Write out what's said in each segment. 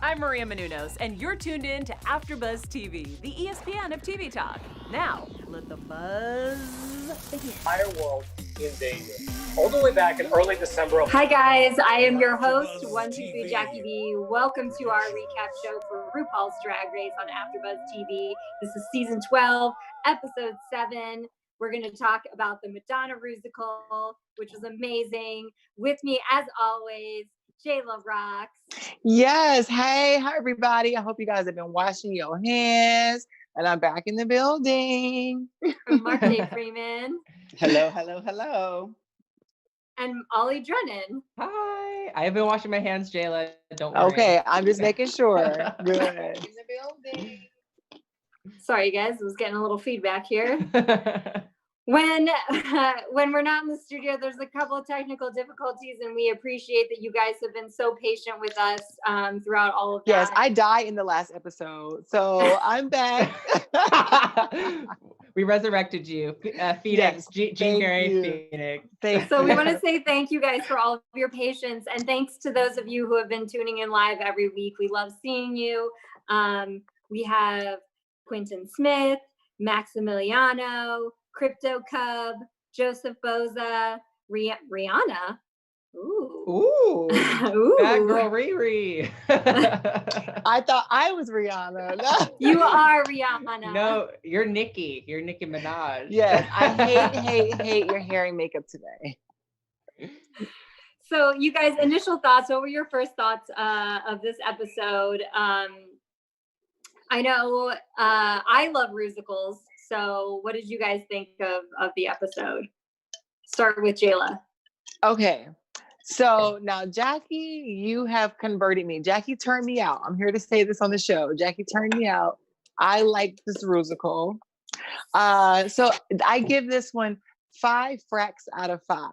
I'm Maria Menounos, and you're tuned in to AfterBuzz TV, the ESPN of TV talk. Now, let the buzz begin. The entire world in danger. All the way back in early December. Hi guys, I am your host, 123 Jackie B. Welcome to our recap show for RuPaul's Drag Race on AfterBuzz TV. This is season 12, episode 7. We're going to talk about the Madonna Rusical, which was amazing. With me, as always, Jayla Roxx. Yes. Hey, hi everybody. I hope you guys have been washing your hands. And I'm back in the building. Mark J. Freeman. Hello, hello, hello. And Ollie Drennan. Hi. I have been washing my hands, Jayla. Don't worry. Okay, I'm just making sure. Good. In the building. Sorry, you guys. I was getting a little feedback here. When we're not in the studio, there's a couple of technical difficulties, and we appreciate that you guys have been so patient with us throughout all of that. Yes, I died in the last episode, so I'm back. We resurrected you, Phoenix, Yes, Jean Gary Phoenix. So we want to say thank you guys for all of your patience, and thanks to those of you who have been tuning in live every week. We love seeing you. We have Quentin Smith, Maximiliano, Crypto Cub, Joseph Boza, Rihanna. Ooh. Ooh. Ooh. Bad girl Riri. I thought I was Rihanna. You are Rihanna. No, you're Nicki. You're Nicki Minaj. Yes, I hate your hair and makeup today. So you guys, initial thoughts. What were your first thoughts of this episode? I know I love musicals. So what did you guys think of the episode? Start with Jayla. Okay. So now, Jackie, you have converted me. Jackie turned me out. I'm here to say this on the show. Jackie turned me out. I like this musical. So I give this one 5 fracks out of 5.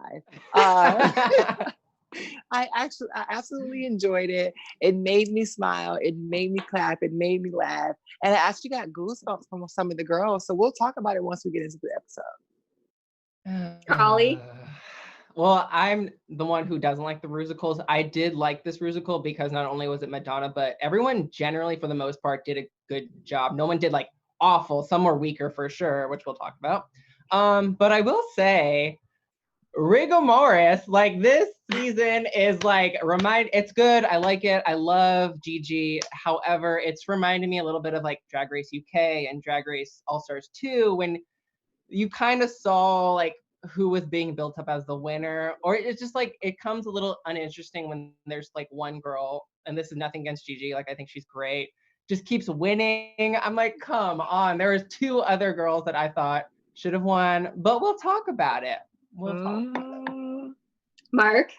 I absolutely enjoyed it. It made me smile. It made me clap. It made me laugh. And I actually got goosebumps from some of the girls. So we'll talk about it once we get into the episode. Ollie? Well, I'm the one who doesn't like the musicals. I did like this musical because not only was it Madonna, but everyone generally, for the most part, did a good job. No one did like awful. Some were weaker for sure, which we'll talk about. But I will say, Rigor Morris, like this season is like it's good. I like it. I love Gigi. However, it's reminding me a little bit of like Drag Race UK and Drag Race All Stars 2 when you kind of saw like who was being built up as the winner, or it's just like it comes a little uninteresting when there's like one girl, and this is nothing against Gigi, like I think she's great, just keeps winning. I'm like, come on. There was 2 other girls that I thought should have won, but we'll talk about it. Mark?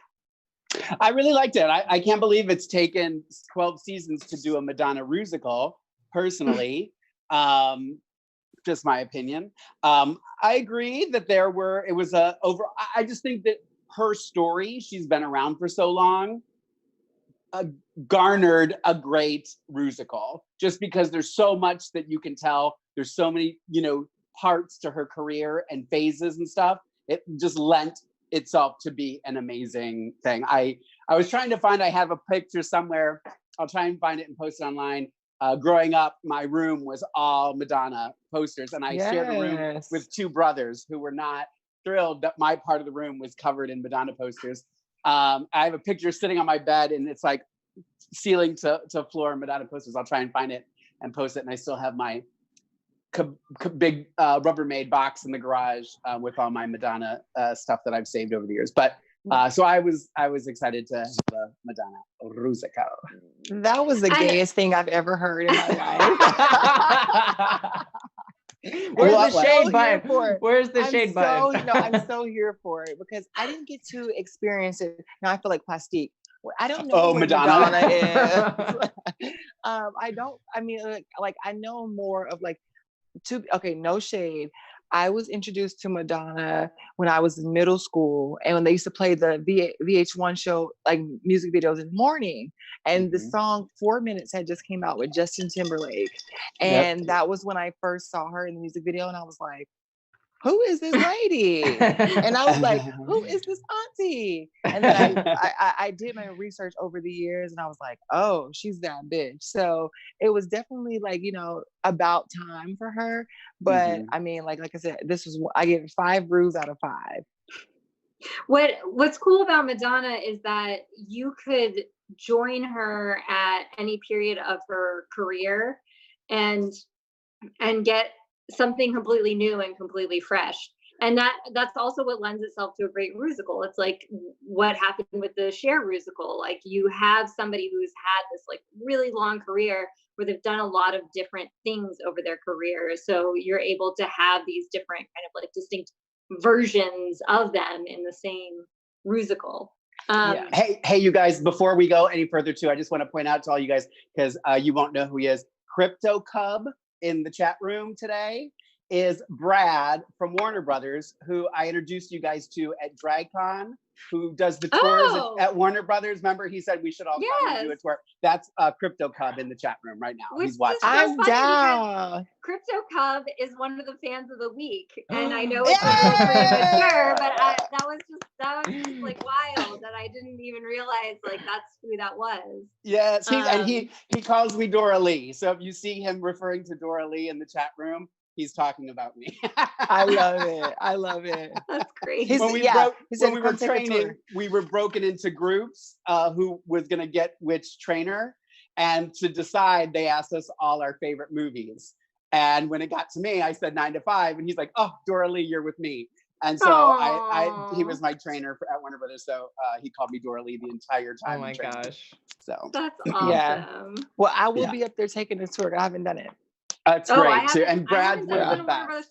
I really liked it. I can't believe it's taken 12 seasons to do a Madonna Rusical, personally. Just my opinion. I agree that I just think that her story, she's been around for so long, garnered a great Rusical, just because there's so much that you can tell. There's so many, parts to her career and phases and stuff. It just lent itself to be an amazing thing. I was trying to find, I have a picture somewhere. I'll try and find it and post it online. Growing up, my room was all Madonna posters, and I shared a room with 2 brothers who were not thrilled that my part of the room was covered in Madonna posters. I have a picture sitting on my bed, and it's like ceiling to floor Madonna posters. I'll try and find it and post it, and I still have my big Rubbermaid box in the garage with all my Madonna stuff that I've saved over the years. But so I was excited to have the Madonna Rusical. That was the gayest thing I've ever heard in my life. Where's the shade button? Where's the shade button? I'm so here for it because I didn't get to experience it. Now I feel like plastique. I don't know what Madonna is. I know more of like, no shade. I was introduced to Madonna when I was in middle school, and when they used to play the VH1 show, like music videos in the morning, and the song 4 Minutes had just came out with Justin Timberlake, and that was when I first saw her in the music video, and I was like, who is this lady? And I was like, who is this auntie? And then I did my research over the years and I was like, oh, she's that bitch. So it was definitely like, about time for her. But I mean, like I said, I gave it 5 roos out of 5. What's cool about Madonna is that you could join her at any period of her career and get something completely new and completely fresh. And that's also what lends itself to a great Rusical. It's like what happened with the Cher Rusical. Like you have somebody who's had this like really long career where they've done a lot of different things over their career. So you're able to have these different kind of like distinct versions of them in the same Rusical. Hey, you guys, before we go any further too, I just want to point out to all you guys, because you won't know who he is. Crypto Cub in the chat room today is Brad from Warner Brothers, who I introduced you guys to at DragCon, who does the tours at Warner Brothers. Remember, he said we should all come and do a tour. That's Crypto Cub in the chat room right now. He's watching. I'm down. Crypto Cub is one of the fans of the week, and I know it's a little premature, but that was just like wild that I didn't even realize like that's who that was. Yes, and he calls me Dora Lee. So if you see him referring to Dora Lee in the chat room, he's talking about me. I love it. That's great. When we were training, we were broken into groups who was going to get which trainer. And to decide, they asked us all our favorite movies. And when it got to me, I said 9 to 5. And he's like, oh, Dora Lee, you're with me. And so he was my trainer at Warner Brothers. So he called me Dora Lee the entire time. Oh my gosh. So that's awesome. Yeah. Well, I will be up there taking a tour. I haven't done it. It's great too. And Brad's one of the best.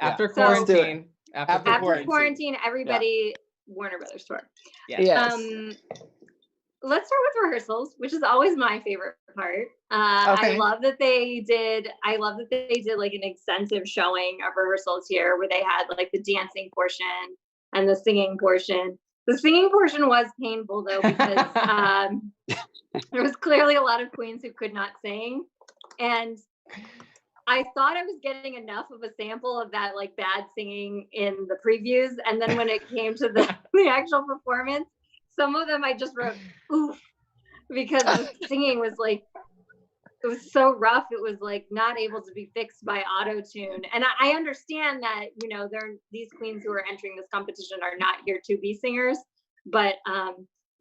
After quarantine. After quarantine, everybody Warner Brothers tour. Yes. Let's start with rehearsals, which is always my favorite part. I love that they did like an extensive showing of rehearsals here where they had like the dancing portion and the singing portion. The singing portion was painful though, because there was clearly a lot of queens who could not sing. And I thought I was getting enough of a sample of that like bad singing in the previews. And then when it came to the actual performance, some of them I just wrote, oof, because the singing was like, it was so rough. It was like not able to be fixed by auto-tune. And I understand that, these queens who are entering this competition are not here to be singers, but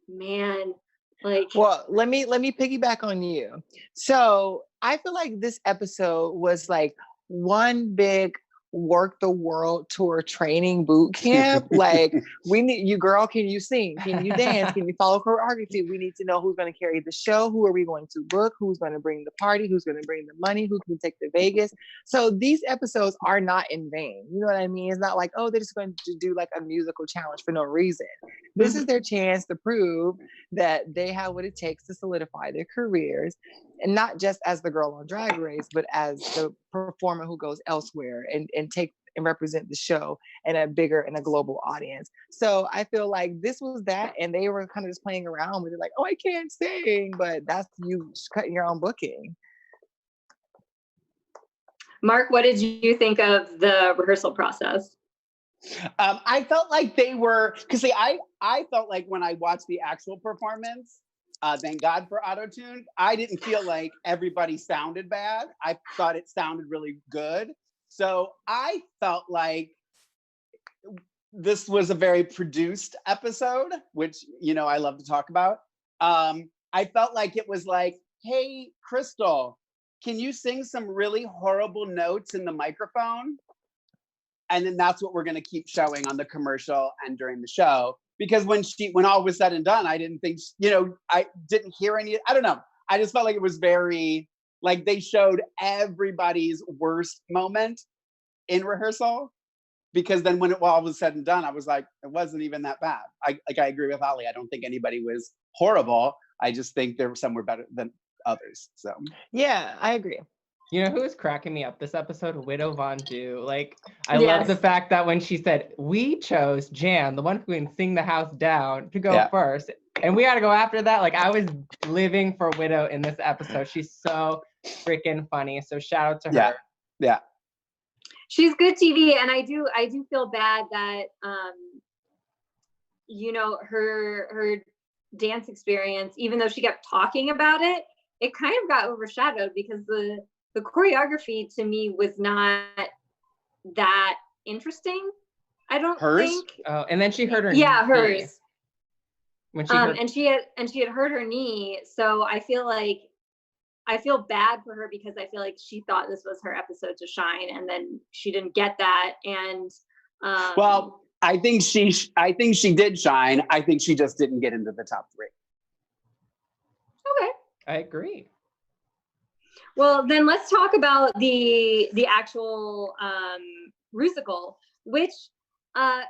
man, like. Well, let me piggyback on you. So I feel like this episode was like one big work the world tour training boot camp. Like, we need you, girl. Can you sing? Can you dance? Can you follow choreography? We need to know who's going to carry the show. Who are we going to book? Who's going to bring the party? Who's going to bring the money? Who can take the Vegas? So these episodes are not in vain. You know what I mean? It's not like, oh, they're just going to do like a musical challenge for no reason. This is their chance to prove that they have what it takes to solidify their careers, and not just as the girl on Drag Race, but as the performer who goes elsewhere and take and represent the show in a bigger and a global audience. So I feel like this was that, and they were kind of just playing around with it, like, oh, I can't sing, but that's you cutting your own booking. Mark, what did you think of the rehearsal process? I felt like they were, because I felt like when I watched the actual performance, thank God for auto-tune, I didn't feel like everybody sounded bad. I thought it sounded really good. So I felt like this was a very produced episode, which, I love to talk about. I felt like it was like, hey, Crystal, can you sing some really horrible notes in the microphone? And then that's what we're going to keep showing on the commercial and during the show. Because when all was said and done, I didn't think, I didn't hear any, I don't know. I just felt like it was very, like they showed everybody's worst moment in rehearsal. Because then when all was said and done, I was like, it wasn't even that bad. I agree with Holly. I don't think anybody was horrible. I just think some were better than others. So yeah, I agree. You know who was cracking me up this episode? Widow Von Du. Like, I love the fact that when she said, we chose Jan, the one who can sing the house down, to go first. And we got to go after that. Like, I was living for Widow in this episode. She's so freaking funny. So shout out to her. Yeah. She's good TV, and I do feel bad that you know, her dance experience, even though she kept talking about it, it kind of got overshadowed because the choreography to me was not that interesting. I don't think. Oh, and then she hurt her. Yeah, knee. hers. When she hurt... and she had hurt her knee, so I feel bad for her because I feel like she thought this was her episode to shine, and then she didn't get that. And well, I think she did shine. I think she just didn't get into the top 3. Okay, I agree. Well, then let's talk about the actual Rusical, which I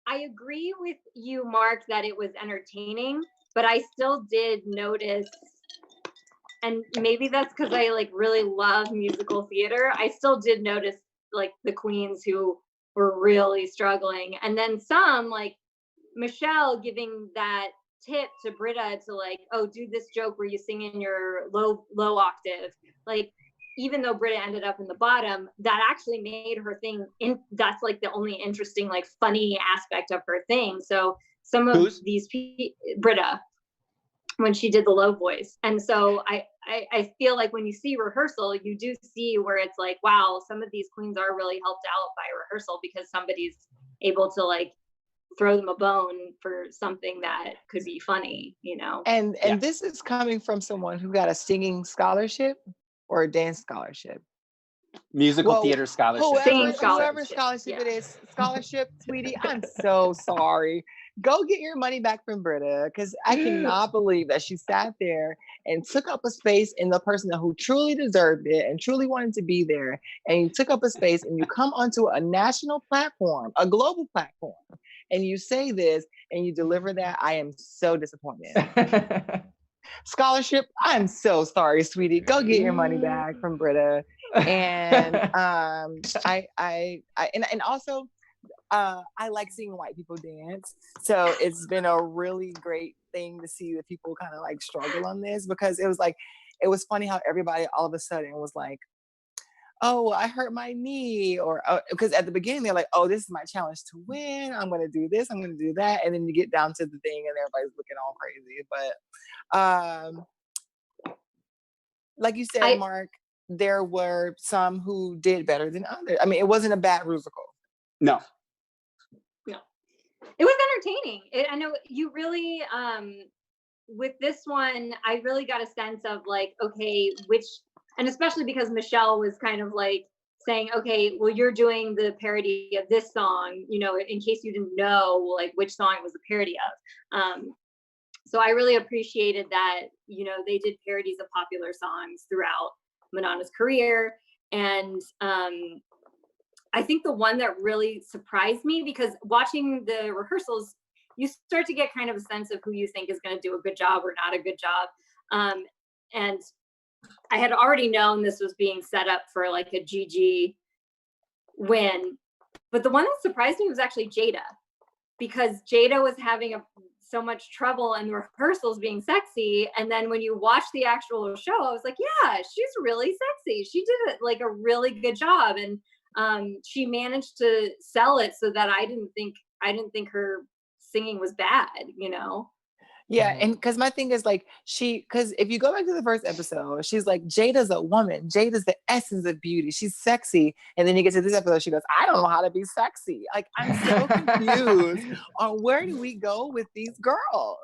agree with you, Mark, that it was entertaining, but I still did notice, and maybe that's because I like really love musical theater, I still did notice like the queens who were really struggling. And then some, like Michelle giving that tip to Britta to like, oh, do this joke where you sing in your low octave. Like, even though Britta ended up in the bottom, that actually made her thing that's like the only interesting, like funny aspect of her thing. So some of these Britta, when she did the low voice. And so I feel like when you see Rehearsal, you do see where it's like, wow, some of these queens are really helped out by Rehearsal because somebody's able to like throw them a bone for something that could be funny, you know? And this is coming from someone who got a singing scholarship or a dance scholarship. Musical theater scholarship. Whoever scholarship it is, scholarship, sweetie, I'm so sorry. Go get your money back from Britta, because I cannot believe that she sat there and took up a space in the person who truly deserved it and truly wanted to be there. And you took up a space and you come onto a national platform, a global platform, and you say this and you deliver that. I am so disappointed. Scholarship, I'm so sorry, sweetie. Go get your money back from Britta. And and also I like seeing white people dance. So it's been a really great thing to see that people kind of like struggle on this, because it was funny how everybody all of a sudden was like, oh, I hurt my knee, or because at the beginning they're like, oh, this is my challenge to win. I'm going to do this. I'm going to do that. And then you get down to the thing and everybody's looking all crazy. But like you said, Mark, there were some who did better than others. I mean, it wasn't a bad Rusical. No. It was entertaining. I know you really, with this one, I really got a sense of like, okay, and especially because Michelle was kind of like saying, okay, well, you're doing the parody of this song, you know, in case you didn't know, like, which song it was a parody of. So I really appreciated that, you know, they did parodies of popular songs throughout Madonna's career. And I think the one that really surprised me, because watching the rehearsals, you start to get kind of a sense of who you think is going to do a good job or not a good job. And I had already known this was being set up for like a GG win, but the one that surprised me was actually Jada, because Jada was having so much trouble in the rehearsals being sexy. And then when you watch the actual show, I was like, yeah, she's really sexy. She did like a really good job. And she managed to sell it so that I didn't think her singing was bad, you know? Yeah, and because my thing is like because if you go back to the first episode, she's like, Jada's a woman. Jada's the essence of beauty. She's sexy. And then you get to this episode, she goes, I don't know how to be sexy. Like, I'm so confused on where do we go with these girls?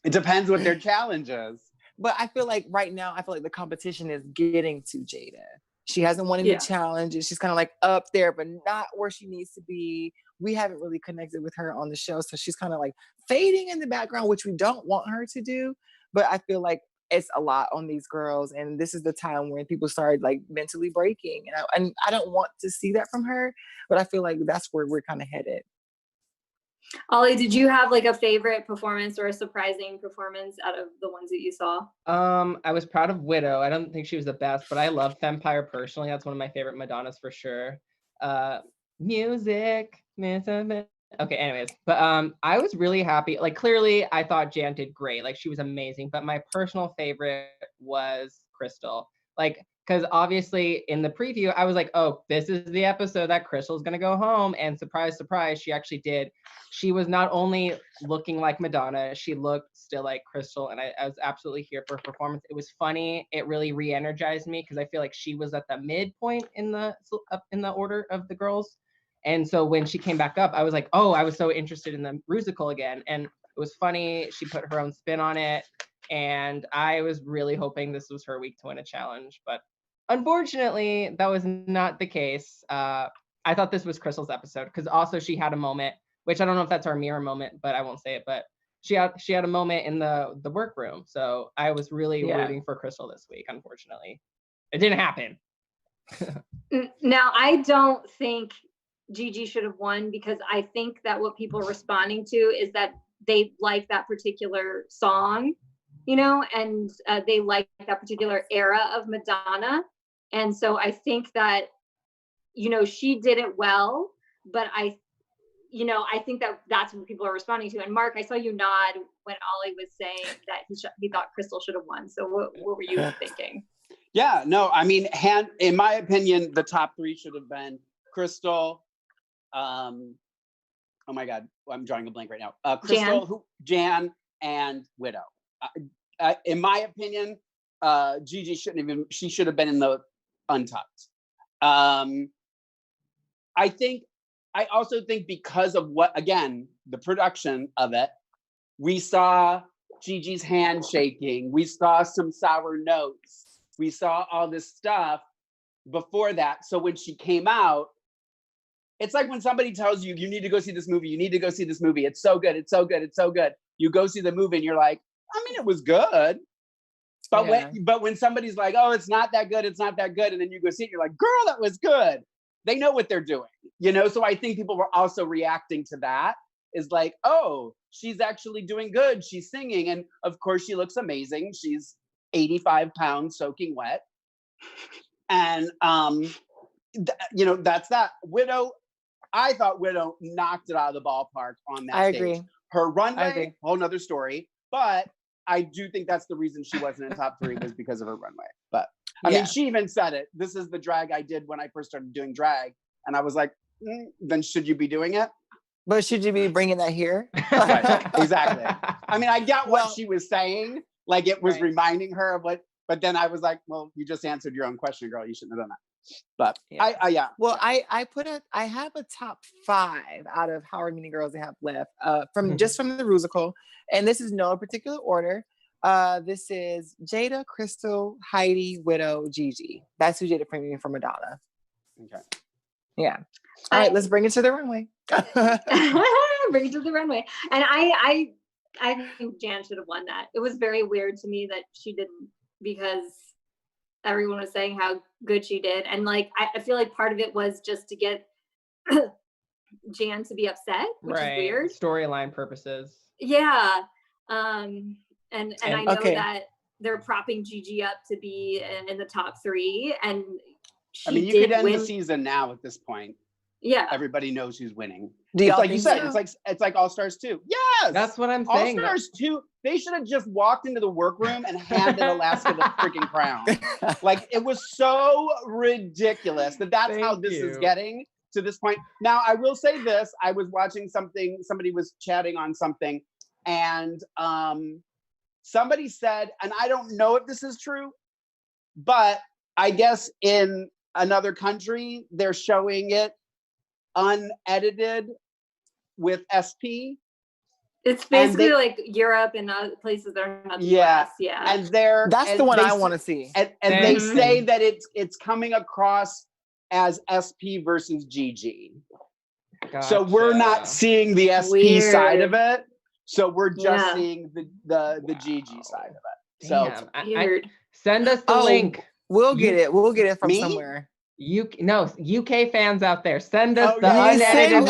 It depends what their challenge is. But I feel like right now, the competition is getting to Jada. She hasn't won any challenges. She's kind of like up there, but not where she needs to be. We haven't really connected with her on the show. So she's kind of like fading in the background, which we don't want her to do. But I feel like it's a lot on these girls. And this is the time when people start like mentally breaking. And I don't want to see that from her, but I feel like that's where we're kind of headed. Ollie, did you have like a favorite performance or a surprising performance out of the ones that you saw? I was proud of Widow. I don't think she was the best, but I love Fempire personally. That's one of my favorite Madonnas for sure. Music. Okay, anyways, but I was really happy. Like, clearly I thought Jan did great. Like, she was amazing, but my personal favorite was Crystal. Like, because obviously in the preview, I was like, oh, this is the episode that Crystal's gonna go home. And surprise, surprise, she actually did. She was not only looking like Madonna, she looked still like Crystal. And I was absolutely here for her performance. It was funny. It really re-energized me because I feel like she was at the midpoint in the order of the girls. And so when she came back up, I was like, oh, I was so interested in the Rusical again. And it was funny. She put her own spin on it. And I was really hoping this was her week to win a challenge. But unfortunately, that was not the case. I thought this was Crystal's episode because also she had a moment, which I don't know if that's our mirror moment, but I won't say it. But she had a moment in the workroom. So I was really rooting for Crystal this week. Unfortunately, it didn't happen. Now, I don't think Gigi should have won because I think that what people are responding to is that they like that particular song, you know, and they like that particular era of Madonna. And so I think that, you know, she did it well, but I think that that's what people are responding to. And Mark, I saw you nod when Ollie was saying that he thought Crystal should have won. So what were you thinking? Yeah, no, I mean, in my opinion, the top three should have been Crystal. Oh my God, I'm drawing a blank right now. Crystal, Jan, and Widow. In my opinion, Gigi she should have been in the Untucked. I also think because of the production of it, we saw Gigi's hand shaking. We saw some sour notes. We saw all this stuff before that. So when she came out, it's like when somebody tells you, you need to go see this movie. You need to go see this movie. It's so good. It's so good. It's so good. You go see the movie and you're like, I mean, it was good. But when somebody's like, oh, it's not that good. It's not that good. And then you go see it, you're like, girl, that was good. They know what they're doing, you know? So I think people were also reacting to that is like, oh, she's actually doing good. She's singing. And of course she looks amazing. She's 85 pounds soaking wet. And, you know, that's that. Widow, I thought Widow knocked it out of the ballpark on that stage. Agree. Her runway, whole nother story. But I do think that's the reason she wasn't in top three was because of her runway. But I mean, she even said it. This is the drag I did when I first started doing drag. And I was like, then should you be doing it? But should you be bringing that here? Right, exactly. I mean, I get what she was saying. Like it was reminding her of what, but then I was like, well, you just answered your own question, girl. You shouldn't have done that. But I have a top 5 out of however many girls they have left from the Rusical, and this is no particular order. This is Jada, Crystal, Heidi, Widow, Gigi. That's who did it for me for Madonna. Okay. Yeah. All right, let's bring it to the runway. Bring it to the runway. And I think Jan should have won that. It was very weird to me that she didn't because everyone was saying how good she did. And like, I feel like part of it was just to get Jan to be upset, which is weird. Storyline purposes. Yeah. And I know that they're propping Gigi up to be in the top 3. And you could end the season now at this point. Yeah. Everybody knows who's winning. It's like you said, it's like All Stars 2. Yes. That's what I'm saying. All Stars 2, they should have just walked into the workroom and handed Alaska the freaking crown. Like it was so ridiculous that's how this is getting to this point. Now, I will say this. I was watching somebody was chatting on something and somebody said, and I don't know if this is true, but I guess in another country, they're showing it unedited with SP. It's basically like Europe and other places that are not the US. Yeah. And that's the one I want to see. And they say that it's coming across as SP versus Gigi. Gotcha. So we're not seeing the SP side of it. So we're just seeing the Gigi side of it. So send us the link. We'll get it. We'll get it from somewhere. UK fans out there, send us the unedited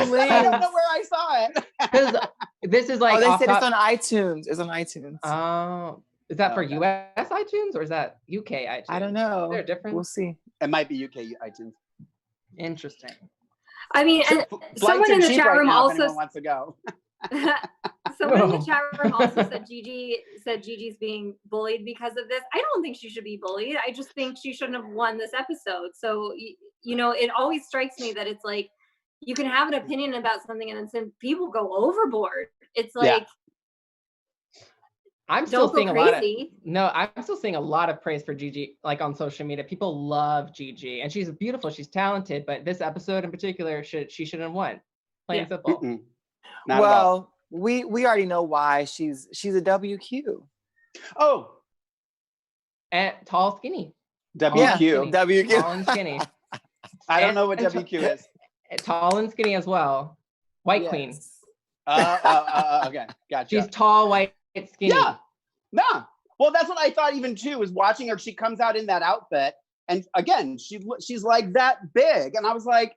link. I don't know where I saw it. Because this is like they said it's on iTunes. It's on iTunes. Oh, is that for US iTunes or is that UK iTunes? I don't know. They're different. We'll see. It might be UK iTunes. Interesting. I mean, and someone in the chat room also wants to go. Someone in the chat room also said Gigi's being bullied because of this. I don't think she should be bullied. I just think she shouldn't have won this episode. So, you know, it always strikes me that it's like, you can have an opinion about something and then some people go overboard. It's like, I'm still seeing I'm still seeing a lot of praise for Gigi, like on social media. People love Gigi, and she's beautiful, she's talented, but this episode in particular, she shouldn't have won. Plain and simple. Well, we already know why. She's a WQ. Oh, and tall, skinny. WQ. WQ. Tall and skinny. I don't know what WQ is. Tall and skinny as well. White queen. Okay, gotcha. She's tall, white, skinny. Yeah. Nah. Well, that's what I thought even too, was watching her. She comes out in that outfit, and again, she's like that big, and I was like,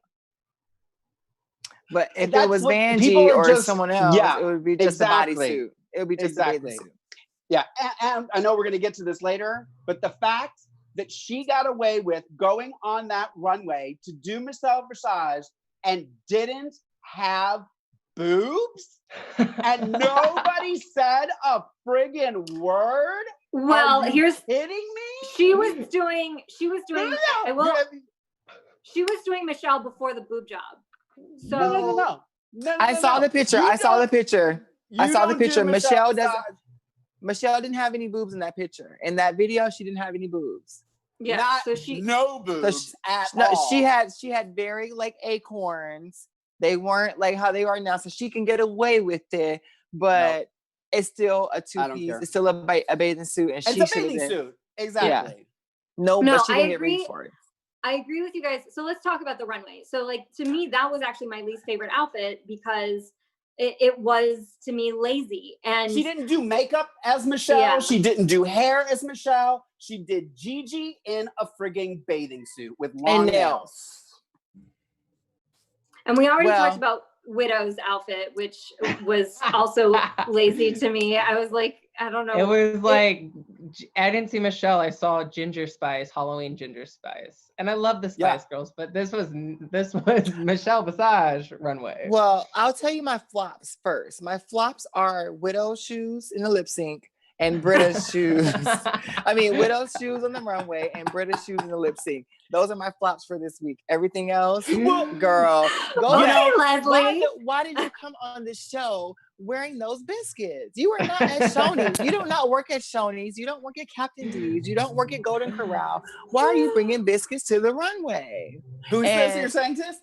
but if it was Vanjie or someone else, it would be just a bodysuit. It would be just a bathing suit. Yeah, and I know we're going to get to this later, but the fact that she got away with going on that runway to do Michelle Visage and didn't have boobs, and nobody said a friggin' word. Well, here's kidding me. She was doing Michelle before the boob job. So no. I saw the picture. I saw the picture. Michelle didn't have any boobs in that picture. In that video, she didn't have any boobs. Yeah, no boobs at all. She had very like acorns. They weren't like how they are now, so she can get away with it. But it's still a two-piece. It's still a bathing suit, and it's a bathing suit. Exactly. Yeah. No, but she didn't get ready for it. I agree with you guys. So let's talk about the runway. So like, to me, that was actually my least favorite outfit because it was, to me, lazy. And she didn't do makeup as Michelle. Yeah. She didn't do hair as Michelle. She did Gigi in a frigging bathing suit with long nails. And we already talked about Widow's outfit, which was also lazy to me. I was like, I don't know. It was like, I didn't see Michelle. I saw Ginger Spice, Halloween Ginger Spice. And I love the Spice Girls, but this was Michelle Visage runway. Well, I'll tell you my flops first. My flops are Widow's shoes in the lip sync and Britta's shoes. I mean, Widow's shoes on the runway and Britta's shoes in the lip sync. Those are my flops for this week. Everything else, girl, go ahead, Leslie. Why did you come on the show wearing those biscuits? You are not at Shoney's. You do not work at Shoney's. You don't work at Captain D's. You don't work at Golden Corral. Why are you bringing biscuits to the runway? Who's this you're saying this?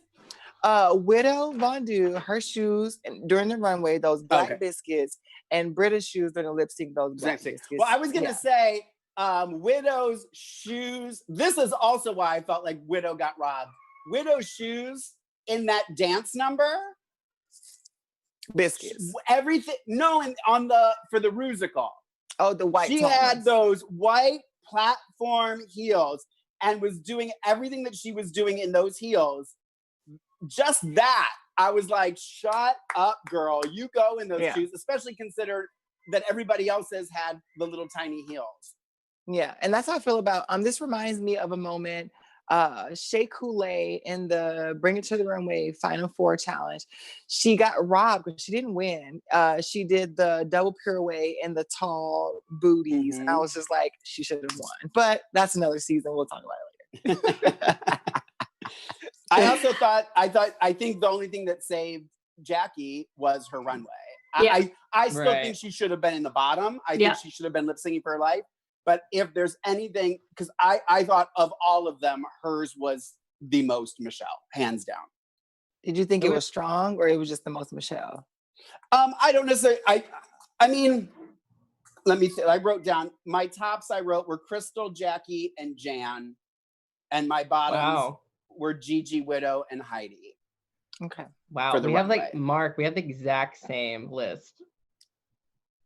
Widow Von Du, her shoes during the runway, those black biscuits, and Britta's shoes during the lip sync, those black biscuits. Well, I was gonna say, Widow's shoes. This is also why I felt like Widow got robbed. Widow's shoes in that dance number. Biscuits. Everything. No, and for the Rusical. Oh, the white. She had those white platform heels and was doing everything that she was doing in those heels. Just that, I was like, shut up, girl. You go in those shoes, especially considered that everybody else has had the little tiny heels. Yeah, and that's how I feel about this reminds me of a moment Shea Coulee in the Bring It to the Runway Final Four challenge. She got robbed because she didn't win. She did the double pirouette and the tall booties. And I was just like, she should have won. But that's another season. We'll talk about it later. I think the only thing that saved Jacque was her runway. I still think she should have been in the bottom. I think she should have been lip syncing for her life. But if there's anything, because I thought of all of them, hers was the most Michelle, hands down. Did you think it was strong or it was just the most Michelle? I don't necessarily, I mean, let me see. I wrote down, my tops were Crystal, Jacque, and Jan. And my bottoms were Gigi, Widow, and Heidi. Okay. Wow. We have like Mark, we have the exact same list.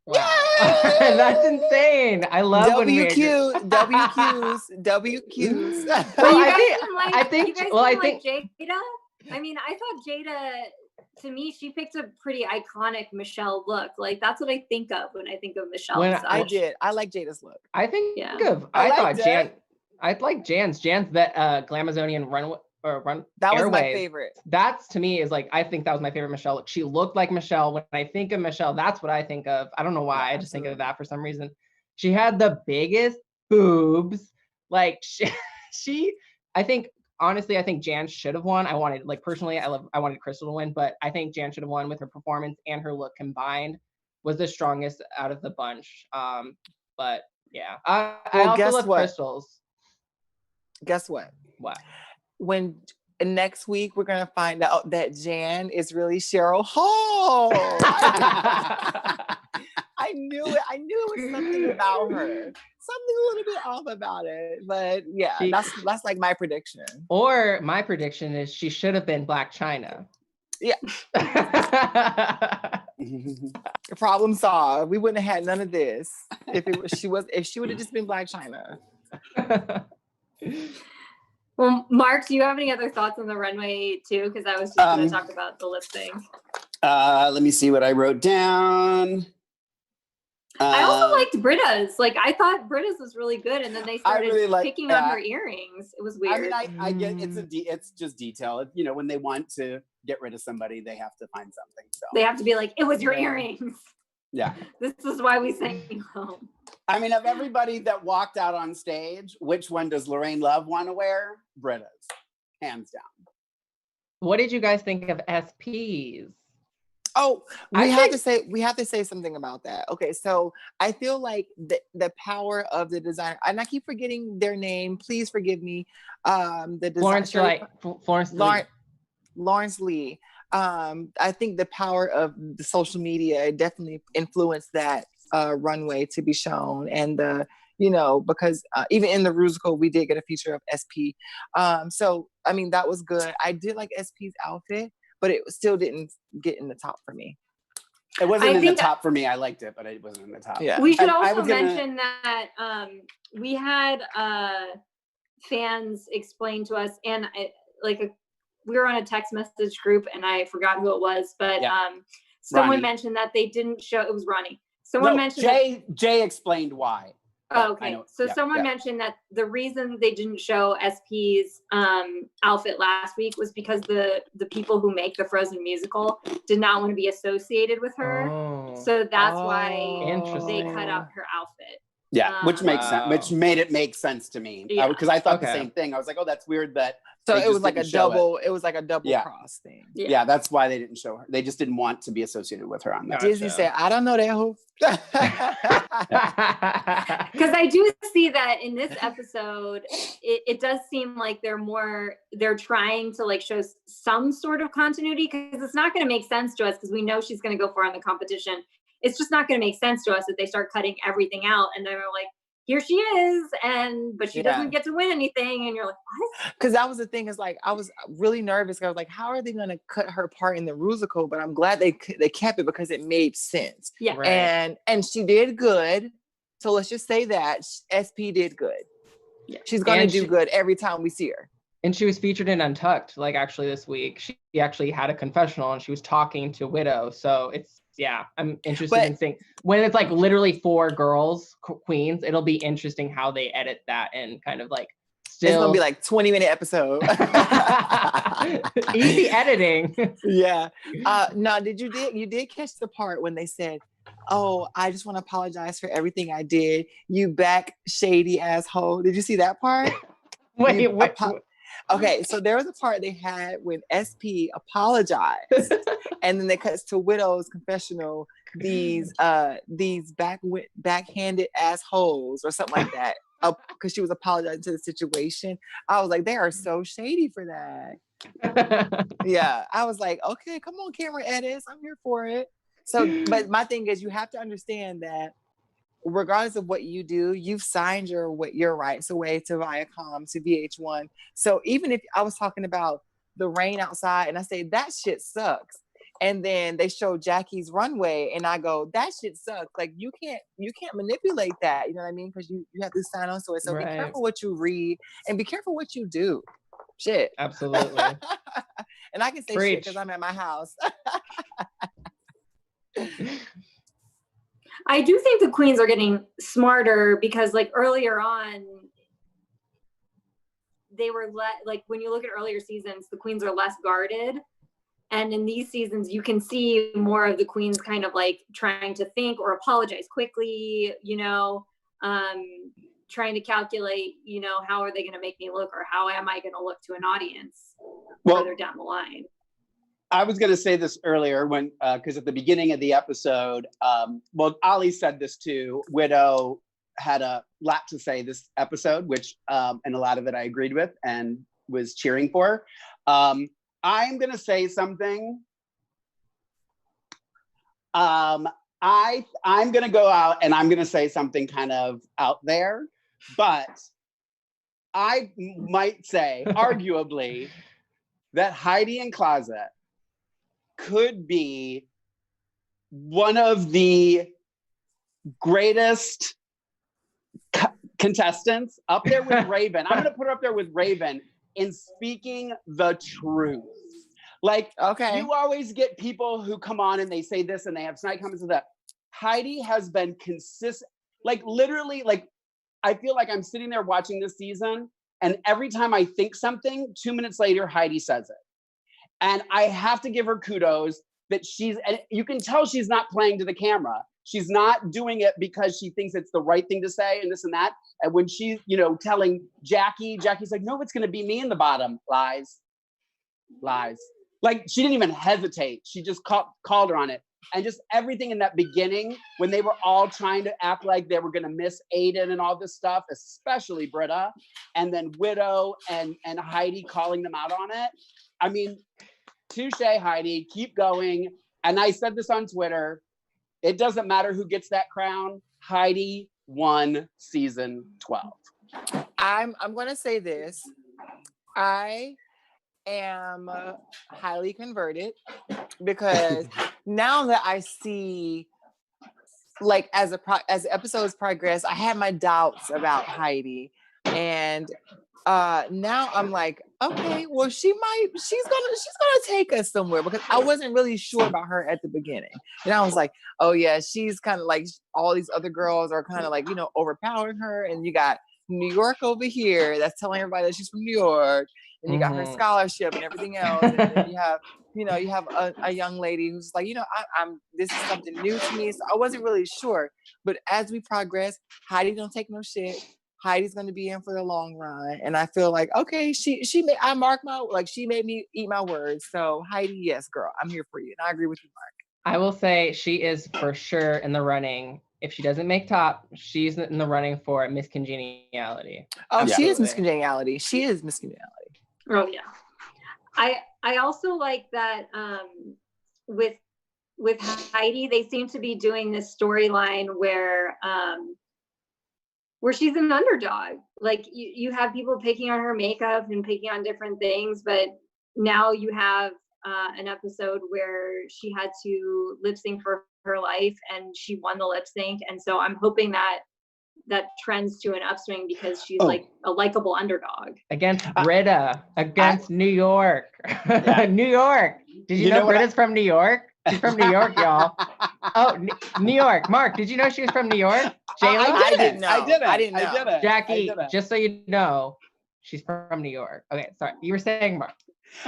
Wow. That's insane. I love Well, WQs. I think Jada. I mean, I thought Jada, to me, she picked a pretty iconic Michelle look. Like that's what I think of when I think of Michelle. I like Jada's look. I like Jan's. Jan's that Glamazonian or Run That was my Airwaves. favorite. That's to me is like, I think that was my favorite Michelle look. She looked like Michelle. When I think of Michelle, that's what I think of. I don't know why. Yeah, I just think of that for some reason. She had the biggest boobs. Like I think, honestly, I think Jan should have won. I wanted Crystal to win, but I think Jan should have won with her performance and her look combined was the strongest out of the bunch. But yeah, I also love Crystal's. Guess what? What? When next week we're gonna find out that Jan is really Cheryl Hall. I knew it. I knew it was something about her. Something a little bit off about it. But yeah, that's like my prediction. Or my prediction is she should have been Black China. Yeah. Problem solved. We wouldn't have had none of this if she would have just been Black China. Well, Mark, do you have any other thoughts on the runway too? Because I was just going to talk about the lip sync. Let me see what I wrote down. I also liked Britta's. Like, I thought Britta's was really good, and then they started picking on her earrings. It was weird. I mean, I get it's just detail. You know, when they want to get rid of somebody, they have to find something. So they have to be like, it was your earrings. Yeah. This is why we sent you home. I mean, of everybody that walked out on stage, which one does Lorraine Love want to wear? Britta's, hands down. What did you guys think of SPs? Oh, we have to say something about that. Okay, so I feel like the power of the designer, and I keep forgetting their name. Please forgive me. The designer, Lawrence Lee. I think the power of the social media definitely influenced that runway to be shown, and because even in the Rusical we did get a feature of SP. So I mean that was good. I did like SP's outfit, but it still didn't get in the top for me. It wasn't in the top for me. I liked it, but it wasn't in the top. Yeah. We should also mention that we had fans explain to us, and we were on a text message group, and I forgot who it was, but someone Ronnie mentioned that they didn't show. It was Ronnie. Someone mentioned Jay explained why. Oh, okay. Someone mentioned that the reason they didn't show SP's outfit last week was because the people who make the Frozen musical did not want to be associated with her. So that's why they cut out her outfit. Yeah, which makes sense. Which made it make sense to me because I thought the same thing. I was like, oh, that's weird that. So it was like a double. It was like a double cross thing. Yeah, that's why they didn't show her. They just didn't want to be associated with her on that. Disney said, "I don't know that who." Because I do see that in this episode, it does seem like they're trying to like show some sort of continuity, because it's not going to make sense to us because we know she's going to go far in the competition. It's just not going to make sense to us that they start cutting everything out, and they're like, here she is, but she doesn't get to win anything, and you're like, what? Because that was the thing, is like I was really nervous. I was like, how are they going to cut her part in the Rusical? But I'm glad they kept it because it made sense. Yeah, right. And she did good. So let's just say that SP did good. Yeah. She's going to do good every time we see her. And she was featured in Untucked, like actually this week. She actually had a confessional, and she was talking to Widow. So I'm interested in seeing when it's like literally 4 girls, queens. It'll be interesting how they edit that and kind of like still. It's gonna be like 20-minute episode. Easy editing. Yeah. No, you did catch the part when they said, "Oh, I just want to apologize for everything I did. You back shady asshole." Did you see that part? Wait. Okay, so there was a part they had when SP apologized, and then they cuts to Widow's confessional. These backhanded assholes or something like that, because she was apologizing to the situation. I was like, they are so shady for that. Yeah, I was like, okay, come on, camera edits, I'm here for it. So, but my thing is, you have to understand that regardless of what you do, you've signed your rights away to Viacom, to VH1. So even if I was talking about the rain outside and I say that shit sucks, and then they show Jackie's runway and I go, that shit sucks. Like you can't manipulate that. You know what I mean? Because you have to sign on to it. So Be careful what you read and be careful what you do. Shit. Absolutely. And I can say shit because I'm at my house. I do think the queens are getting smarter, because like earlier on, they were like when you look at earlier seasons, the queens are less guarded. And in these seasons, you can see more of the queens kind of like trying to think or apologize quickly, trying to calculate, how are they going to make me look, or how am I going to look to an audience further down the line? I was going to say this earlier when, because at the beginning of the episode, Ali said this too, Widow had a lot to say this episode, which, and a lot of it I agreed with and was cheering for. I'm going to say something. I'm going to go out and I'm going to say something kind of out there, but I might say, arguably, that Heidi N Closet could be one of the greatest contestants, up there with Raven. I'm going to put her up there with Raven in speaking the truth. Like, okay, you always get people who come on and they say this and they have snide comments of that. Heidi has been consistent, like literally, like I feel like I'm sitting there watching this season and every time I think something, 2 minutes later, Heidi says it. And I have to give her kudos that and you can tell she's not playing to the camera. She's not doing it because she thinks it's the right thing to say and this and that. And when she's, telling Jackie's like, no, it's going to be me in the bottom. Lies. Like she didn't even hesitate. She just called her on it. And just everything in that beginning, when they were all trying to act like they were going to miss Aiden and all this stuff, especially Britta, and then Widow and Heidi calling them out on it. I mean, touche, Heidi, keep going. And I said this on Twitter. It doesn't matter who gets that crown. Heidi won season 12. I'm going to say this. I am highly converted because now that I see, like, as episodes progress, I had my doubts about Heidi, and now I'm like, okay, well, she's gonna take us somewhere, because I wasn't really sure about her at the beginning. And I was like, oh yeah, she's kind of like all these other girls are kind of like, overpowering her. And you got New York over here that's telling everybody that she's from New York, and you got her scholarship and everything else. And then you have a young lady who's like, I'm this is something new to me. So I wasn't really sure. But as we progress, Heidi don't take no shit. Heidi's going to be in for the long run. And I feel like, okay, she made me eat my words. So Heidi, yes, girl, I'm here for you. And I agree with you, Mark. I will say she is for sure in the running. If she doesn't make top, she's in the running for Miss Congeniality. Oh, absolutely. She is Miss Congeniality. She is Miss Congeniality. Oh yeah. I also like that with Heidi, they seem to be doing this storyline where she's an underdog. Like you have people picking on her makeup and picking on different things, but now you have an episode where she had to lip sync for her life and she won the lip sync. And so I'm hoping that trends to an upswing because she's like a likable underdog. Against Britta, against New York. Yeah. New York. Did you know Britta's from New York? She's from New York, y'all. Oh, New York. Mark, did you know she was from New York? Jayla? I didn't know. I didn't know. Jackie, just so you know, she's from New York. Okay, sorry. You were saying, Mark.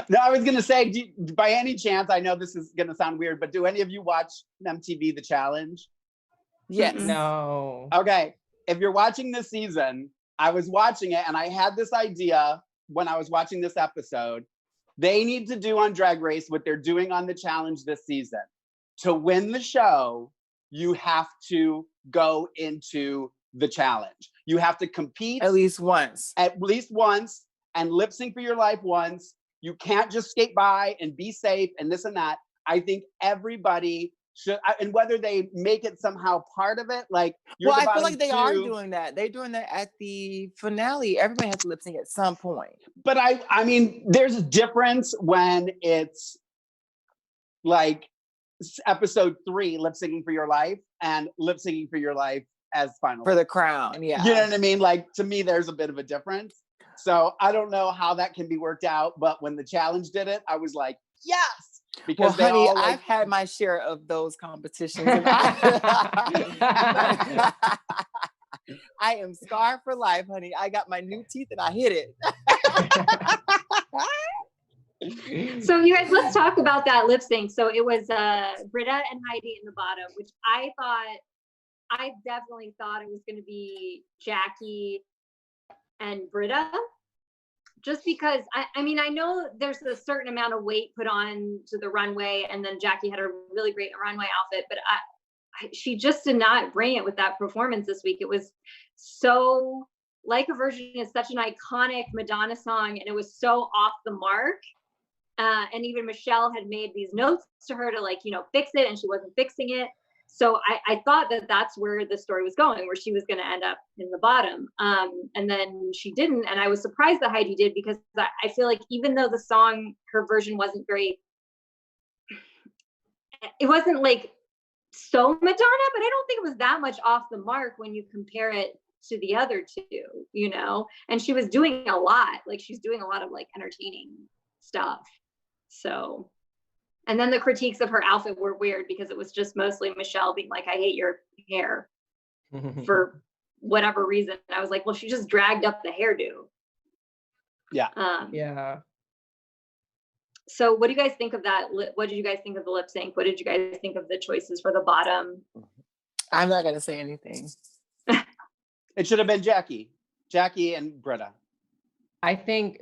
No, I was going to say, by any chance, I know this is going to sound weird, but do any of you watch MTV The Challenge? Yes. No. Okay. If you're watching this season, I was watching it and I had this idea when I was watching this episode. They need to do on Drag Race what they're doing on The Challenge this season. To win the show, you have to go into the challenge. You have to compete at least once and lip sync for your life once. You can't just skate by and be safe and this and that. I think everybody should, and whether they make it somehow part of it, like I feel like they are doing that. They're doing that at the finale. Everybody has to lip sync at some point. But I mean, there's a difference when it's like episode 3, lip syncing for your life, and lip syncing for your life as final for the crown. Yeah, you know what I mean. Like to me, there's a bit of a difference. So I don't know how that can be worked out. But when the challenge did it, I was like, yes. Because I've had my share of those competitions. I am scarred for life, honey. I got my new teeth and I hit it. So you guys, let's talk about that lip sync. So it was Britta and Heidi in the bottom, which I definitely thought it was going to be Jacque and Britta, just because I mean, I know there's a certain amount of weight put on to the runway, and then Jacque had a really great runway outfit, but she just did not bring it with that performance this week. It was so, Like a Virgin is such an iconic Madonna song, and it was so off the mark. And even Michelle had made these notes to her to, like, you know, fix it, and she wasn't fixing it. So I thought that that's where the story was going, where she was going to end up in the bottom. And then she didn't. And I was surprised that Heidi did, because I feel like even though the song, her version wasn't very, it wasn't like so Madonna, but I don't think it was that much off the mark when you compare it to the other two, you know? And she was doing a lot, like she's doing a lot of like entertaining stuff. So, and then the critiques of her outfit were weird, because it was just mostly Michelle being like, I hate your hair for whatever reason. And I was like, well, she just dragged up the hairdo. Yeah. Yeah. So what do you guys think of that? What did you guys think of the lip sync? What did you guys think of the choices for the bottom? I'm not going to say anything. It should have been Jacque and Britta. I think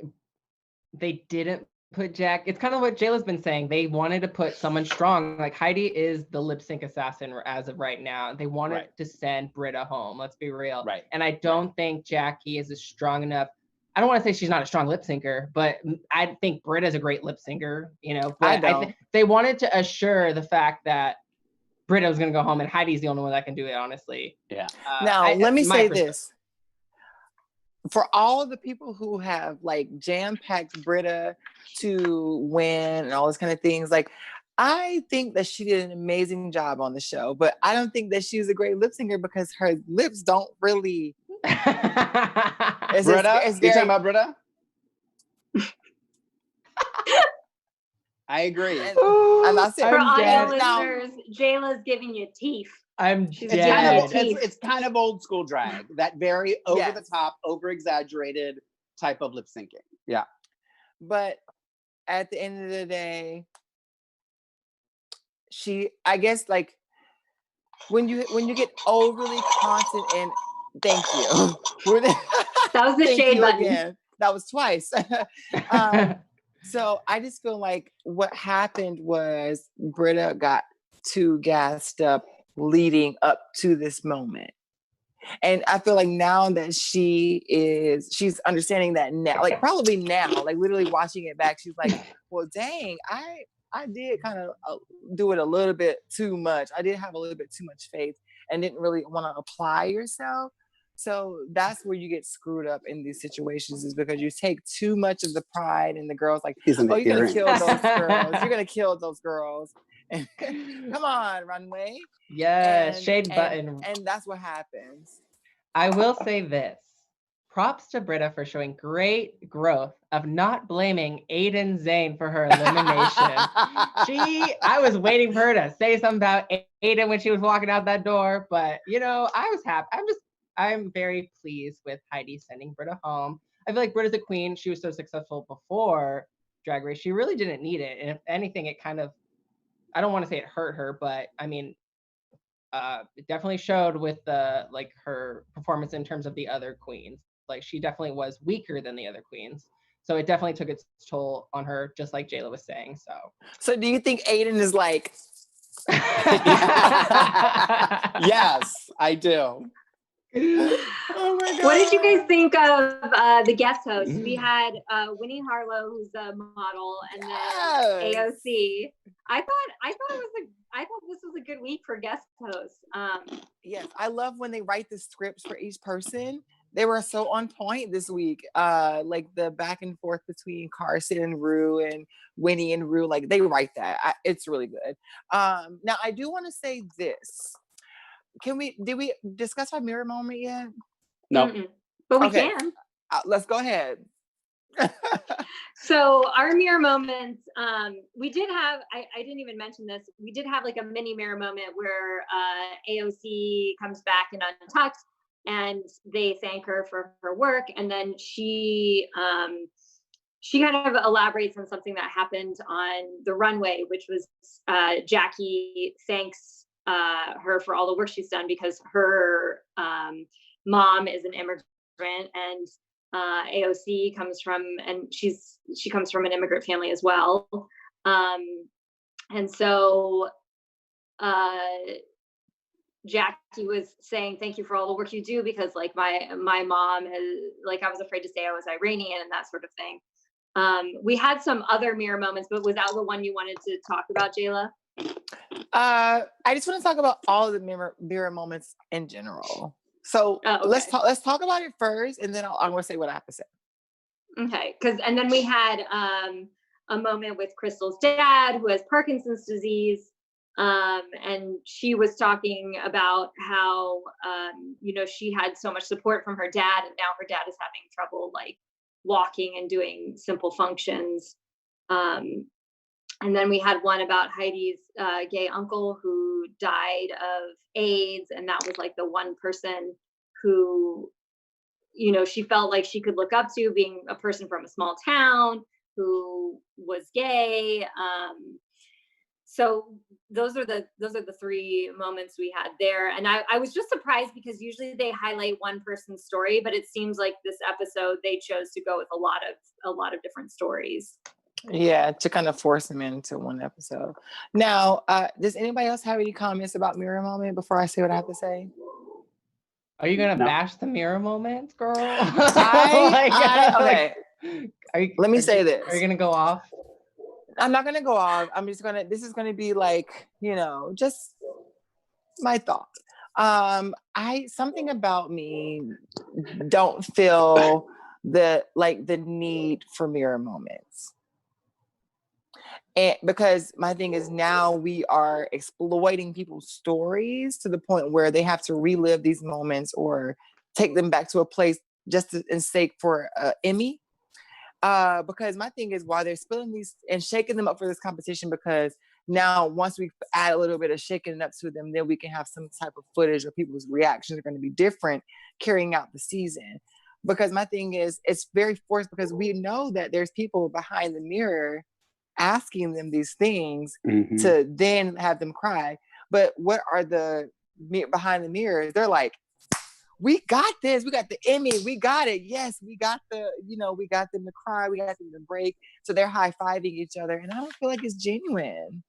they didn't put Jacque. It's kind of what Jayla's been saying. They wanted to put someone strong. Like, Heidi is the lip sync assassin as of right now. They wanted to send Britta home. Let's be real. Right. And I don't think Jacque is a strong enough. I don't want to say she's not a strong lip syncer, but I think Britta's a great lip syncer, you know. But I think they wanted to assure the fact that Britta was going to go home, and Heidi's the only one that can do it, honestly. Yeah. Now, let me say this. For all of the people who have like jam-packed Britta to win and all those kind of things, like, I think that she did an amazing job on the show, but I don't think that she's a great lip syncer, because her lips don't really. Britta? You're talking about Britta? I agree. And I said, for audio listeners, Jayla's giving you teeth. It's kind of old school drag, that very over the top, over exaggerated type of lip syncing. Yeah. But at the end of the day, I guess, like, when you get overly constant and thank you. That was the shade button. Again. That was twice. So I just feel like what happened was Britta got too gassed up leading up to this moment. And I feel like now that she's understanding that now, like probably now, like literally watching it back, she's like, well, dang, I did kind of do it a little bit too much. I did have a little bit too much faith and didn't really want to apply yourself. So that's where you get screwed up in these situations, is because you take too much of the pride, and the girls like, oh, you're going to kill those girls. You're going to kill those girls. Come on, Runway. Yes, shade button. And that's what happens. I will say this. Props to Britta for showing great growth of not blaming Aiden Zane for her elimination. I was waiting for her to say something about Aiden when she was walking out that door, but you know, I was happy. I'm very pleased with Heidi sending Britta home. I feel like Britta's a queen. She was so successful before Drag Race. She really didn't need it. And if anything, it kind of, I don't want to say it hurt her, but I mean, it definitely showed with like her performance in terms of the other queens. Like, she definitely was weaker than the other queens. So it definitely took its toll on her, just like Jayla was saying. So do you think Aiden is like? Yes, I do. Oh my God. What did you guys think of the guest hosts? We had Winnie Harlow, who's a model, and then AOC. I thought this was a good week for guest hosts. Yes, I love when they write the scripts for each person. They were so on point this week. Like the back and forth between Carson and Rue and Winnie and Rue, like they write that. It's really good. Now I do want to say this. Did we discuss our mirror moment yet? No. Mm-mm. But we can. Let's go ahead. So our mirror moments, we did have, I didn't even mention this, we did have like a mini mirror moment where AOC comes back in Untucked and they thank her for her work. And then she kind of elaborates on something that happened on the runway, which was Jacque thanks her for all the work she's done because her mom is an immigrant, and AOC comes from, and she comes from an immigrant family as well. And so Jacque was saying, thank you for all the work you do, because like my mom has, like, I was afraid to say I was Iranian and that sort of thing. We had some other mirror moments, but was that the one you wanted to talk about, Jayla? I just want to talk about all of the mirror moments in general. So okay. let's talk about it first, and then I'm going to say what I have to say. Okay, and then we had a moment with Crystal's dad, who has Parkinson's disease, and she was talking about how she had so much support from her dad, and now her dad is having trouble like walking and doing simple functions. And then we had one about Heidi's gay uncle who died of AIDS, and that was like the one person who, she felt like she could look up to, being a person from a small town who was gay. So those are the three moments we had there. And I was just surprised because usually they highlight one person's story, but it seems like this episode they chose to go with a lot of different stories. Yeah, to kind of force them into one episode. Now, does anybody else have any comments about mirror moment before I say what I have to say? Are you gonna bash the mirror moments, girl? Okay. Let me say this. Are you gonna go off? I'm not gonna go off. This is gonna be like, just my thought. Something about me don't feel the need for mirror moments. And because my thing is, now we are exploiting people's stories to the point where they have to relive these moments or take them back to a place just in sake for Emmy. Because my thing is, while they're spilling these and shaking them up for this competition, because now once we add a little bit of shaking it up to them, then we can have some type of footage or people's reactions are going to be different carrying out the season. Because my thing is, it's very forced, because we know that there's people behind the mirror asking them these things to then have them cry. But what are the behind the mirrors? They're like, we got this. We got the Emmy. We got it. Yes, we got we got them to cry. We got them to break. So they're high-fiving each other. And I don't feel like it's genuine.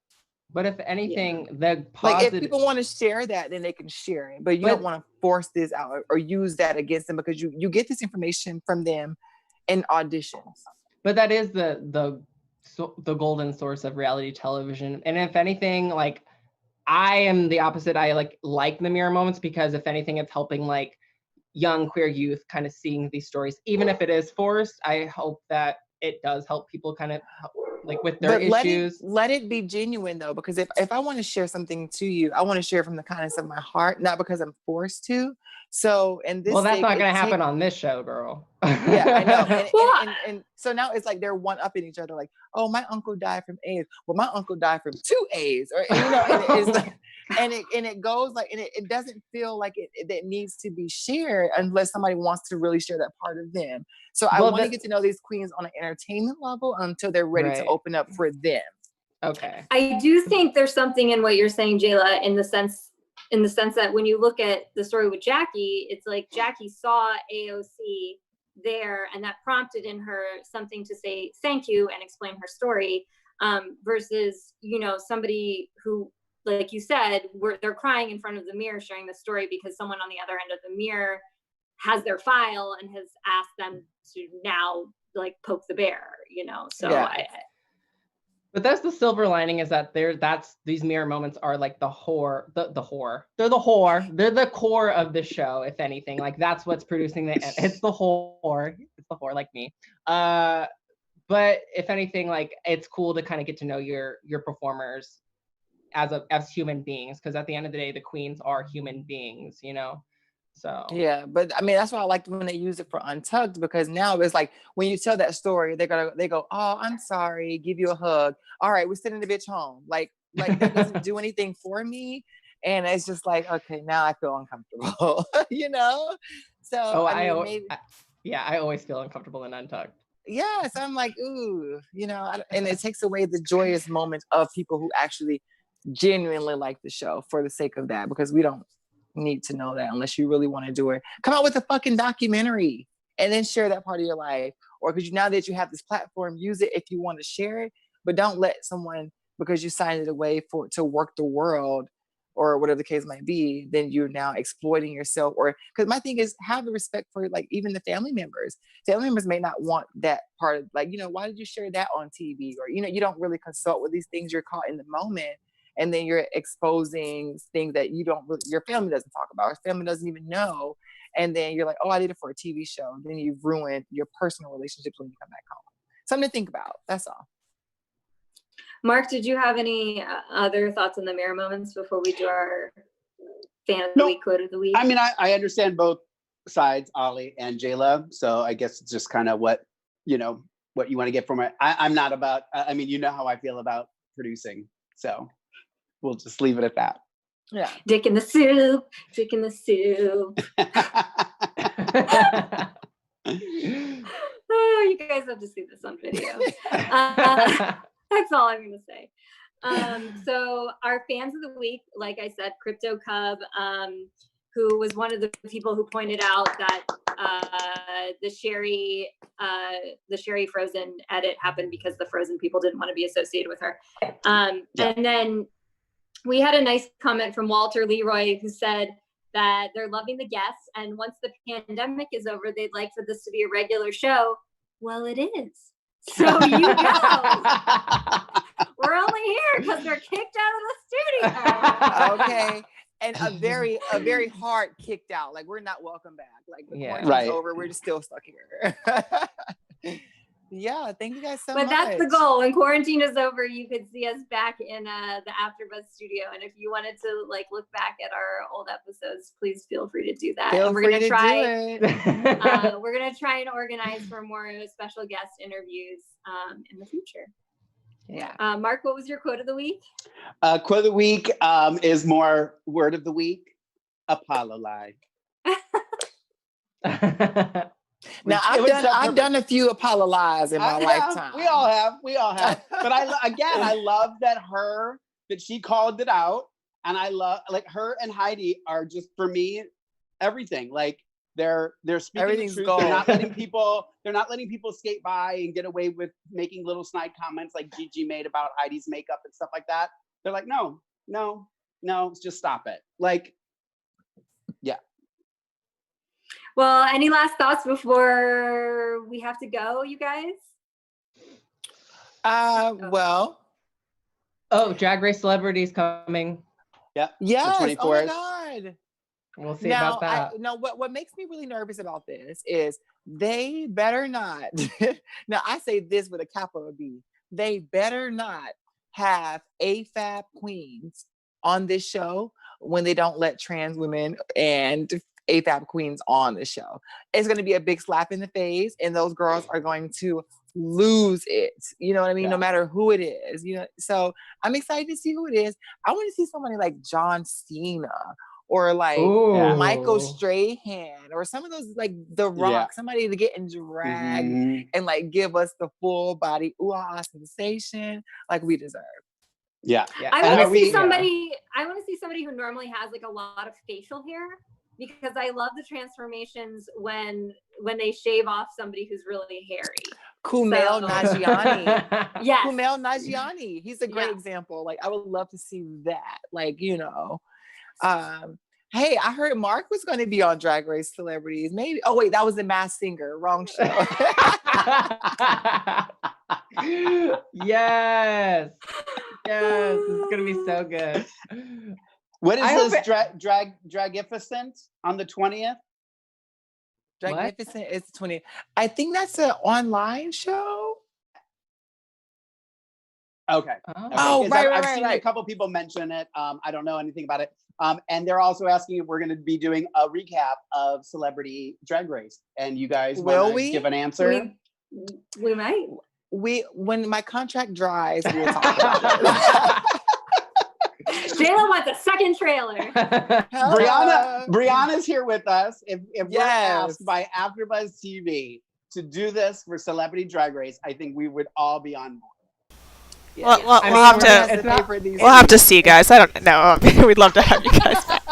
But if anything, the positive... Like, if people want to share that, then they can share it. But you don't want to force this out or use that against them, because you get this information from them in auditions. But that is the golden source of reality television. And if anything, like, I am the opposite. I like the mirror moments, because if anything, it's helping like young queer youth kind of seeing these stories, even if it is forced. I hope that it does help people kind of like with their issues. Let it be genuine though, because if I want to share something to you, I want to share from the kindness of my heart, not because I'm forced to. So, and this, well, that's not going to happen on this show, girl. Yeah, I know. And so now it's like they're one-upping each other. Like, oh, my uncle died from AIDS. Well, my uncle died from 2 AIDS, or and it's like, and it goes like, and it doesn't feel like it needs to be shared unless somebody wants to really share that part of them. So I want to get to know these queens on an entertainment level until they're ready to open up for them. Okay. I do think there's something in what you're saying, Jayla, in the sense that when you look at the story with Jacque, it's like Jacque saw AOC there, and that prompted in her something to say thank you and explain her story, versus somebody who, like you said, they're crying in front of the mirror sharing the story because someone on the other end of the mirror has their file and has asked them to now like poke the bear, so yeah. But that's the silver lining, is that these mirror moments are like the whore. They're the whore. They're the core of the show, if anything. Like, that's what's producing it's the whore. It's the whore, like me. But if anything, like, it's cool to kind of get to know your performers as human beings, because at the end of the day, the queens are human beings, So yeah, but I mean, that's why I liked when they used it for Untucked, because now it's like when you tell that story, they go, oh, I'm sorry, give you a hug. All right, we're sending the bitch home. Like that doesn't do anything for me. And it's just like, okay, now I feel uncomfortable, you know? So, I always feel uncomfortable in Untucked. Yes, I'm like, ooh, you know, and it takes away the joyous moment of people who actually genuinely like the show for the sake of that, because we don't need to know that unless you really want to do it. Come out with a fucking documentary and then share that part of your life. Or because now that you have this platform, use it if you want to share it, but don't let someone, because you signed it away to work the world or whatever the case might be, then you're now exploiting yourself. Or because my thing is, have the respect for like even the family members. Family members may not want that part of, like, you know, why did you share that on TV? Or, you know, you don't really consult with these things. You're caught in the moment, and then you're exposing things that you don't really, your family doesn't talk about, your family doesn't even know. And then you're like, oh, I did it for a TV show. Then you've ruined your personal relationships when you come back home. Something to think about. That's all. Mark, did you have any other thoughts on the mirror moments before we do our fan of the week, quote of the week? I mean, I understand both sides, Ollie and Jayla. So I guess it's just kind of what you want to get from it. I'm not about, I mean, you know how I feel about producing. So we'll just leave it at that. Yeah. Dick in the soup, dick in the soup. Oh, you guys have to see this on video. That's all I'm going to say. So our fans of the week, like I said, Crypto Cub, who was one of the people who pointed out that the Sherry Frozen edit happened because the Frozen people didn't want to be associated with her. And then we had a nice comment from Walter Leroy, who said that they're loving the guests, and once the pandemic is over, they'd like for this to be a regular show. Well, it is. So you know, we're only here because they're kicked out of the studio. Okay, and a very hard kicked out. Like, we're not welcome back. Like, the quarantine's over. We're just still stuck here. Yeah, thank you guys so much. But that's the goal. When quarantine is over, you could see us back in the AfterBuzz studio. And if you wanted to like look back at our old episodes, please feel free to do that. We're gonna try. We're gonna try and organize for more special guest interviews in the future. Yeah. Mark, what was your quote of the week? Quote of the week is more word of the week. Apollo lie. Now I've done a few Apollo lies in my lifetime. We all have. But I love that she called it out, and I love, like, her and Heidi are just, for me, everything. Like, they're speaking everything's the truth. Gold. They're not letting people skate by and get away with making little snide comments like Gigi made about Heidi's makeup and stuff like that. They're like, no, just stop it. Like, yeah. Well, any last thoughts before we have to go, you guys? Well. Oh, Drag Race Celebrities coming. Yep. Yes. The 24th. Oh my God. We'll see about that. What makes me really nervous about this is they better not. Now, I say this with a capital B. They better not have AFAB queens on this show when they don't let trans women and AFAB queens on the show. It's going to be a big slap in the face, and those girls are going to lose it. You know what I mean? Yeah. No matter who it is. You know, so I'm excited to see who it is. I want to see somebody like John Cena or like Michael Strahan or some of those, like The Rock, somebody to get in drag and like give us the full body ooh-ah sensation like we deserve. Yeah. I want to see somebody. I want to see somebody who normally has like a lot of facial hair, because I love the transformations when they shave off somebody who's really hairy. Kumail Nanjiani. Yes. Kumail Nanjiani. He's a great example. Like, I would love to see that. Like, you know. Hey, I heard Mark was going to be on Drag Race Celebrities. Maybe. Oh, wait, that was The Masked Singer. Wrong show. Yes. It's going to be so good. What is this Dragificent on the 20th? Dragificent is the 20th. I think that's an online show. Okay. Oh, right. I've seen a couple people mention it. I don't know anything about it. And they're also asking if we're going to be doing a recap of Celebrity Drag Race. And you guys will give an answer? We might. When my contract dries, we'll talk about it. Jayla wants a second trailer. Brianna's here with us. If we're asked by AfterBuzz TV to do this for Celebrity Drag Race, I think we would all be on board. Well, we'll have to see, guys. I don't know. We'd love to have you guys back.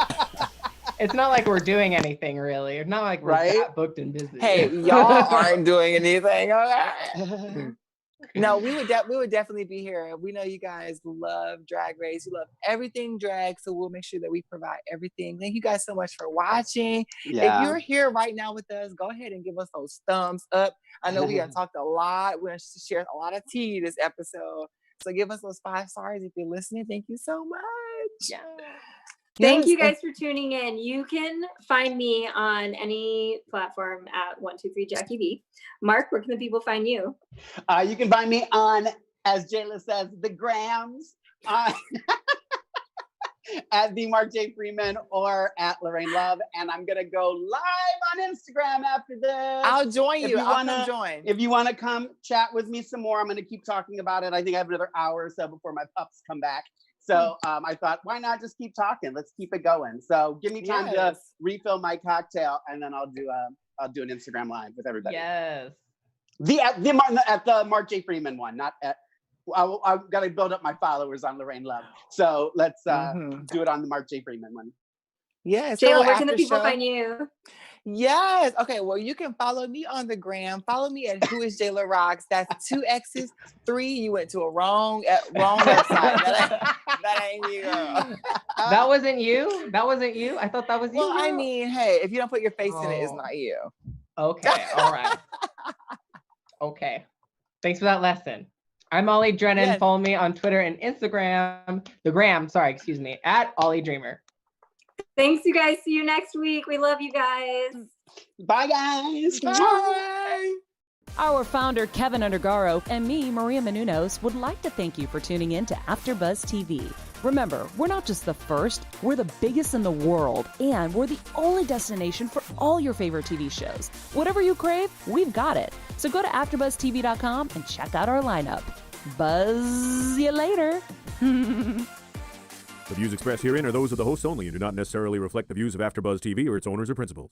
It's not like we're doing anything, really. It's not like we're that booked and busy. Hey, y'all aren't doing anything. Okay? No, we would definitely be here. We know you guys love Drag Race. You love everything drag, so we'll make sure that we provide everything. Thank you guys so much for watching. Yeah. If you're here right now with us, go ahead and give us those thumbs up. I know we have talked a lot. We're going to share a lot of tea this episode. So give us those 5 stars if you're listening. Thank you so much. Yeah. Thank you guys for tuning in. You can find me on any platform at 123 Jackie B. Mark, where can the people find you? You can find me on, as Jayla says, the grams, at the Mark J. Freeman or at Lorraine Love. And I'm going to go live on Instagram after this. I'll join you. I'll come join. If you want to come chat with me some more, I'm going to keep talking about it. I think I have another hour or so before my pups come back. So I thought, why not just keep talking? Let's keep it going. So give me time to refill my cocktail, and then I'll do an Instagram live with everybody. Yes. At the Mark J. Freeman one, not at. I've got to build up my followers on Lorraine Love. So let's do it on the Mark J. Freeman one. Yes. Jayla, where can the people find you? Yes. Okay. Well, you can follow me on the gram. Follow me at Who Is Jayla Roxx. That's 2 X's, 3. You went to a wrong website. That ain't you, girl. That wasn't you? That wasn't you? I thought that was you. Well, I mean, hey, if you don't put your face in it, it's not you. Okay. All right. Okay. Thanks for that lesson. I'm Ollie Drennan. Yes. Follow me on Twitter and Instagram. At Ollie Dreamer. Thanks, you guys. See you next week. We love you guys. Bye, guys. Bye. Our founder, Keven Undergaro, and me, Maria Menounos, would like to thank you for tuning in to AfterBuzz TV. Remember, we're not just the first, we're the biggest in the world, and we're the only destination for all your favorite TV shows. Whatever you crave, we've got it. So go to AfterBuzzTV.com and check out our lineup. Buzz you later. The views expressed herein are those of the hosts only and do not necessarily reflect the views of AfterBuzz TV or its owners or principals.